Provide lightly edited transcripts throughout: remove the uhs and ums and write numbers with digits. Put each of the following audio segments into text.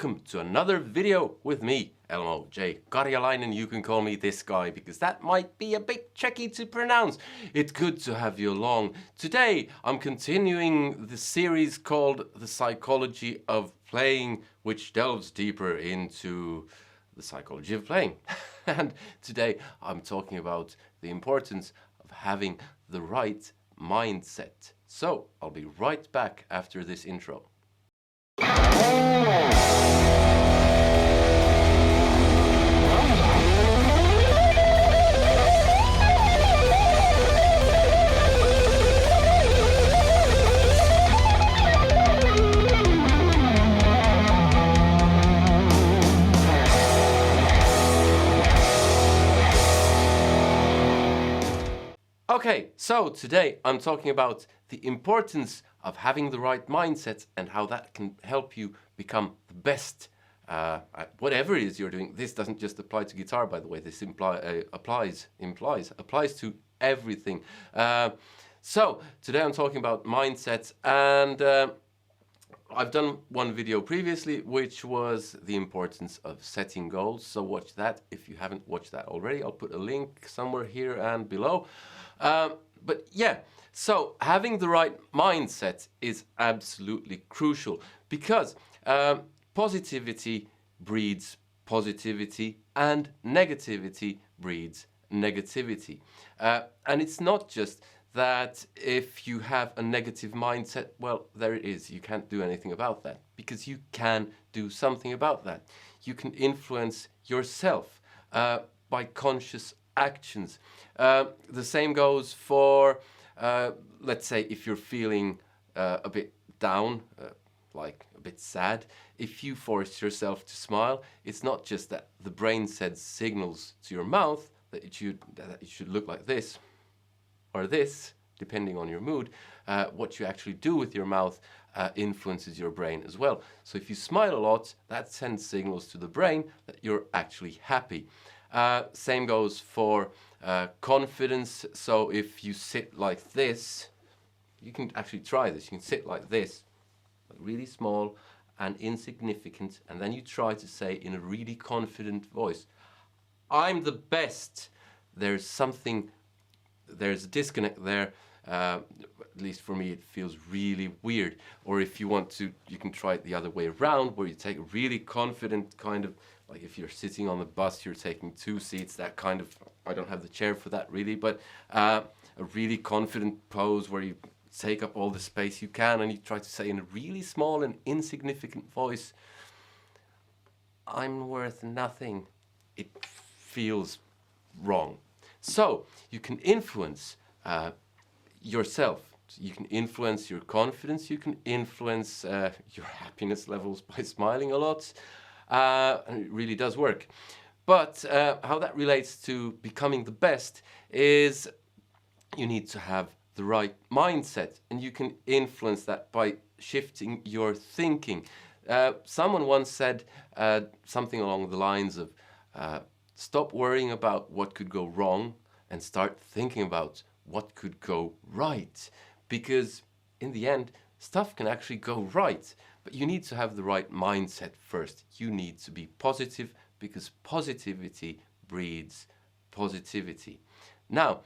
welcome to another video with me, Elmo J. Karjalainen. You can call me this guy because that might be a bit tricky to pronounce. It's good to have you along. Today I'm continuing the series called The Psychology of Playing, which delves deeper into the psychology of playing. And today I'm talking about the importance of having the right mindset. So I'll be right back after this intro. Okay, so today I'm talking about the importance of having the right mindset and how that can help you become the best at whatever it is you're doing. This doesn't just apply to guitar, by the way. This applies to everything. So today I'm talking about mindsets, and I've done one video previously, which was the importance of setting goals. So watch that if you haven't watched that already. I'll put a link somewhere here and below. But yeah, so having the right mindset is absolutely crucial because positivity breeds positivity and negativity breeds negativity. And it's not just that if you have a negative mindset, well, there it is. You can't do anything about that because you can do something about that. You can influence yourself by conscious actions. The same goes for, let's say, if you're feeling a bit down, like a bit sad, if you force yourself to smile, it's not just that the brain sends signals to your mouth that it should look like this or this, depending on your mood. What you actually do with your mouth influences your brain as well. So if you smile a lot, that sends signals to the brain that you're actually happy. Same goes for confidence. So if you sit like this, you can actually try this. You can sit like this, really small and insignificant, and then you try to say in a really confident voice, I'm the best. There's a disconnect there. At least for me, it feels really weird. Or if you want to, you can try it the other way around, where you take a really confident kind of, like if you're sitting on the bus, you're taking 2 seats, that kind of, I don't have the chair for that really, but a really confident pose where you take up all the space you can and you try to say in a really small and insignificant voice, I'm worth nothing. It feels wrong. So you can influence yourself. You can influence your confidence. You can influence your happiness levels by smiling a lot. And it really does work. But how that relates to becoming the best is you need to have the right mindset, and you can influence that by shifting your thinking. Someone once said something along the lines of stop worrying about what could go wrong and start thinking about what could go right, because in the end stuff can actually go right, but you need to have the right mindset first. You need to be positive because positivity breeds positivity. Now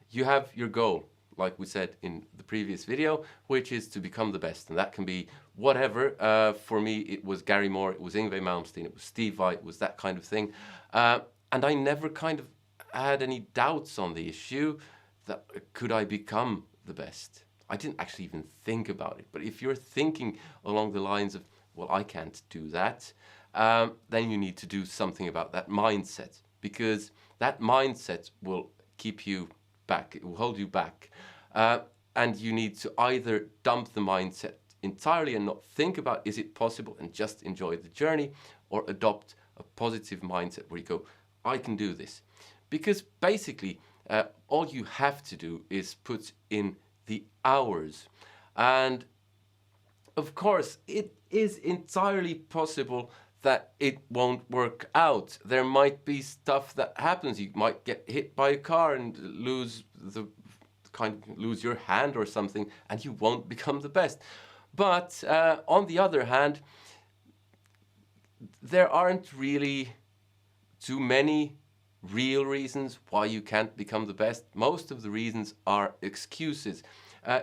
you have your goal, like we said in the previous video, which is to become the best, and that can be whatever. For me it was Gary Moore, it was Yngwie Malmsteen, it was Steve Vai, it was that kind of thing, and I never kind of had any doubts on the issue that could I become the best. I didn't actually even think about it. But if you're thinking along the lines of, well, I can't do that, then you need to do something about that mindset, because that mindset will keep you back. It will hold you back. And you need to either dump the mindset entirely and not think about is it possible and just enjoy the journey, or adopt a positive mindset where you go, I can do this. Because basically all you have to do is put in the hours. And of course it is entirely possible that it won't work out. There might be stuff that happens. You might get hit by a car and lose your hand or something, and you won't become the best. But on the other hand, there aren't really too many real reasons why you can't become the best. Most of the reasons are excuses.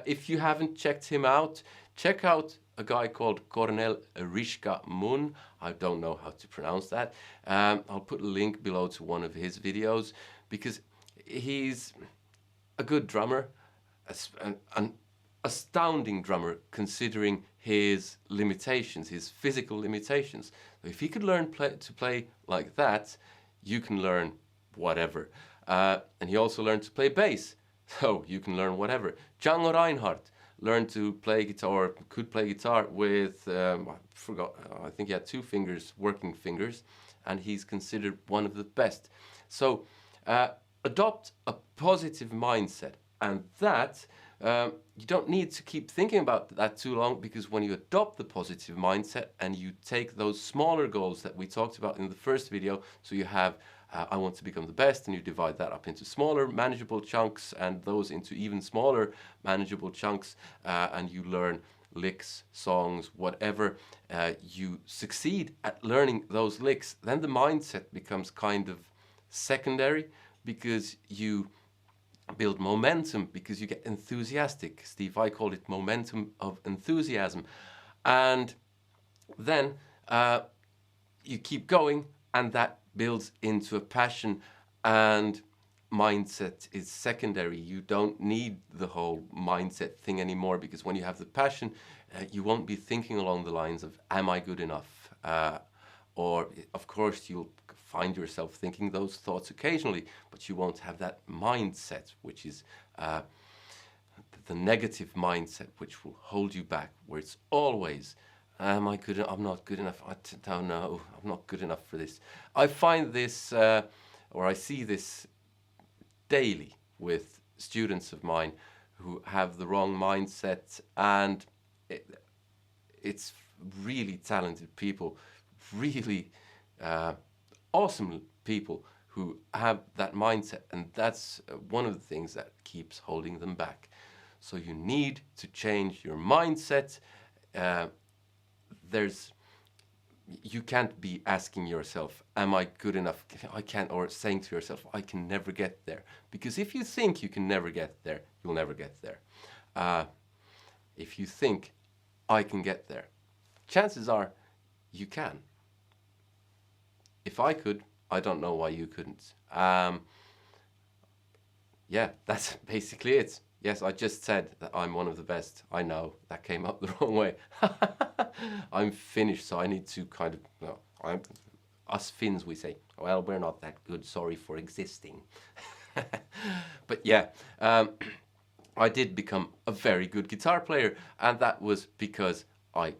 If you haven't checked him out, check out a guy called hrisca-munn. I don't know how to pronounce that. I'll put a link below to one of his videos, because he's a good drummer, an astounding drummer considering his limitations, his physical limitations. If he could learn to play like that, you can learn whatever. And he also learned to play bass, so you can learn whatever. Django Reinhardt learned to play guitar, or could play guitar with, I think he had 2 fingers, working fingers, and he's considered one of the best. So adopt a positive mindset, and that you don't need to keep thinking about that too long, because when you adopt the positive mindset and you take those smaller goals that we talked about in the first video, so you have I want to become the best, and you divide that up into smaller manageable chunks, and those into even smaller manageable chunks, and you learn licks, songs, whatever, you succeed at learning those licks, then the mindset becomes kind of secondary, because you build momentum, because you get enthusiastic. Steve Vai called it momentum of enthusiasm. And then you keep going, and that builds into a passion, and mindset is secondary. You don't need the whole mindset thing anymore, because when you have the passion, you won't be thinking along the lines of, am I good enough? Or, of course, you'll find yourself thinking those thoughts occasionally, but you won't have that mindset, which is the negative mindset, which will hold you back, where it's always, am I good enough? I'm not good enough. I don't know. I'm not good enough for this. I find this, or I see this daily with students of mine who have the wrong mindset, and it's really talented people, really awesome people who have that mindset, and that's one of the things that keeps holding them back. So you need to change your mindset. You can't be asking yourself, am I good enough? I can't, or saying to yourself, I can never get there. Because if you think you can never get there, you'll never get there. If you think, I can get there, chances are you can. If I could, I don't know why you couldn't. Yeah, that's basically it. Yes, I just said that I'm one of the best. I know, that came up the wrong way. I'm Finnish, so I need to kind of, no, us Finns, we say, well, we're not that good, sorry for existing. But yeah, I did become a very good guitar player, and that was because I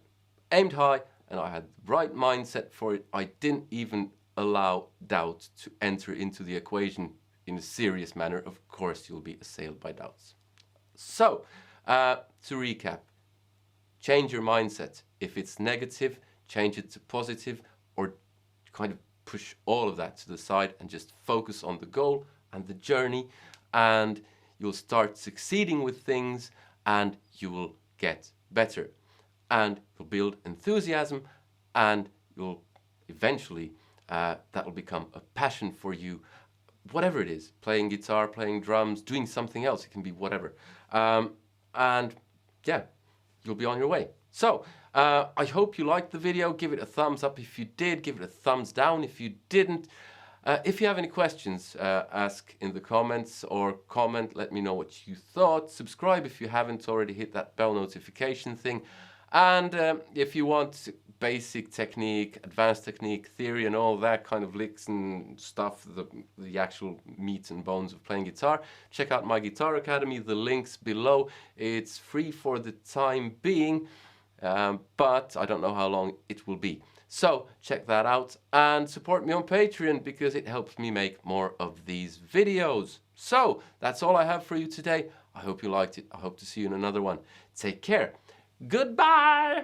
aimed high and I had the right mindset for it. I didn't even allow doubt to enter into the equation in a serious manner. Of course, you'll be assailed by doubts. So, to recap, change your mindset. If it's negative, change it to positive, or kind of push all of that to the side and just focus on the goal and the journey, and you'll start succeeding with things, and you will get better, and you'll build enthusiasm, and you'll eventually that will become a passion for you. Whatever it is, playing guitar, playing drums, doing something else, it can be whatever. And yeah, you'll be on your way. So, I hope you liked the video. Give it a thumbs up if you did. Give it a thumbs down if you didn't. If you have any questions, ask in the comments, or comment, let me know what you thought. Subscribe if you haven't already, hit that bell notification thing. And if you want basic technique, advanced technique, theory, and all that kind of licks and stuff, the actual meat and bones of playing guitar, check out my Guitar Academy. The link's below. It's free for the time being, but I don't know how long it will be. So check that out and support me on Patreon, because it helps me make more of these videos. So that's all I have for you today. I hope you liked it. I hope to see you in another one. Take care. Goodbye.